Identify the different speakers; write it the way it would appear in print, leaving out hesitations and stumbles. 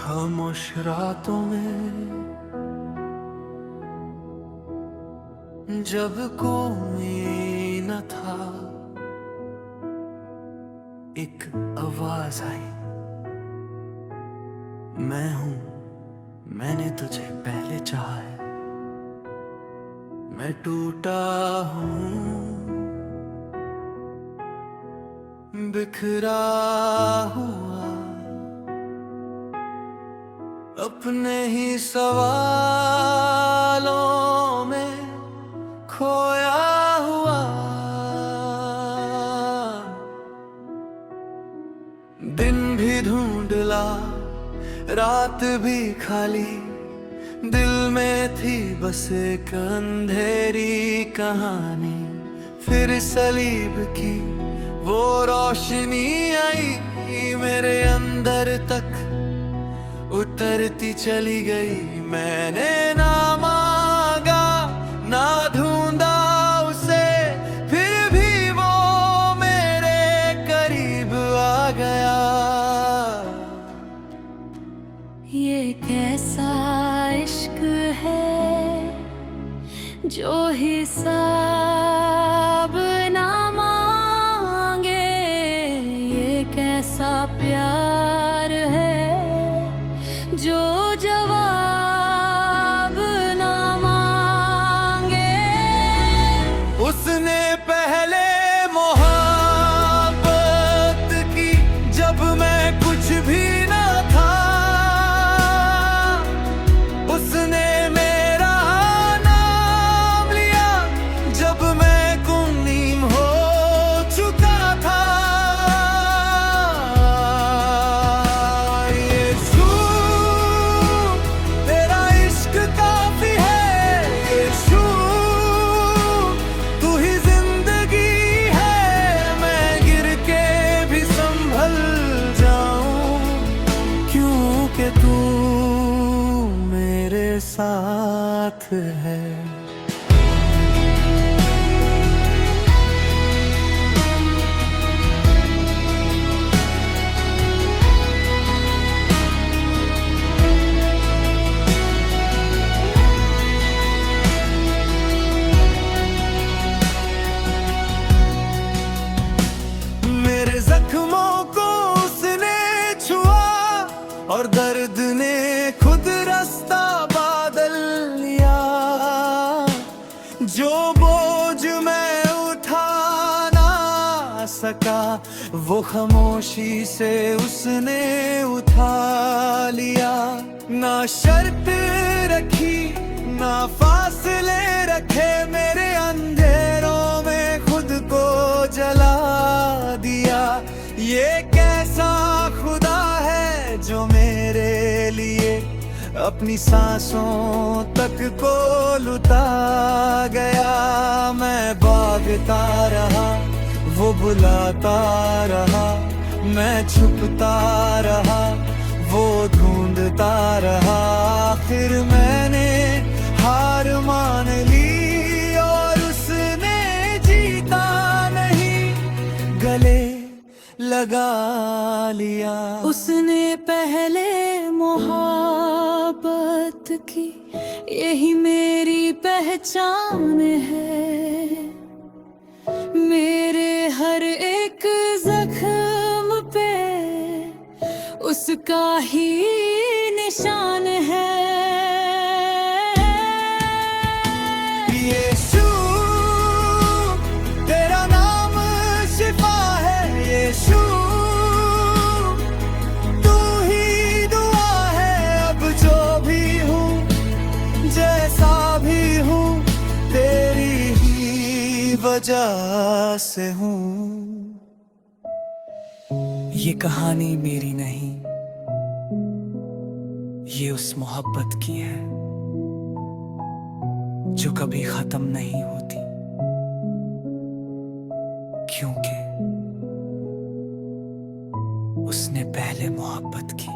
Speaker 1: खामोश रातों में जब कोई न था, एक आवाज आई, मैं हूं, मैंने तुझे पहले चाहा है। मैं टूटा हूं, बिखरा हुआ, अपने ही सवालों में खोया हुआ। दिन भी ढूंढला, रात भी खाली, दिल में थी बस एक अंधेरी कहानी। फिर सलीब की वो रोशनी आई, मेरे अंदर तक उतरती चली गई। मैंने ना मांगा ना ढूंढा उसे, फिर भी वो मेरे करीब आ गया।
Speaker 2: ये कैसा इश्क है जो हिसाब ना मांगे, ये कैसा प्यार है जो जवाब ना मांगे।
Speaker 1: उसने पहले मोहब्बत की जब मैं कुछ भी न था, उसने मेरा नाम लिया जब मैं गुमनाम हो चुका था। यीशु तेरा इश्क काफी है, यीशु तू ही जिंदगी है। मैं गिर के भी संभल जाऊं, क्योंकि तू मेरे साथ है। मेरे जख्मों को उसने छुआ और दर्द ने खुद रास्ता बादल लिया। जो बोझ मैं उठा ना सका, वो खामोशी से उसने उठा लिया। ना शर्त रखी ना फासले रखे, मेरे अंधेरों में खुद को जला दिया। ये कैसा खुदा है जो मेरे लिए अपनी सांसों तक को लुटा गया। मैं भागता रहा, वो बुलाता रहा, मैं छुपता रहा, वो ढूंढता रहा। आखिर मैंने हार मान ली और उसने जीता नहीं गले लगा लिया।
Speaker 2: उसने पहले मोहब्बत की, यही मेरी पहचान है। मेरे हर एक जख्म पे उसका ही निशान है।
Speaker 1: यीशु तेरा नाम शिफा है, यीशु तू ही दुआ है। अब जो भी हूँ जैसा भी हूँ, तेरी ही वजह से हूँ। ये कहानी मेरी नहीं, ये उस मोहब्बत की है जो कभी खत्म नहीं होती, क्योंकि उसने पहले मोहब्बत की।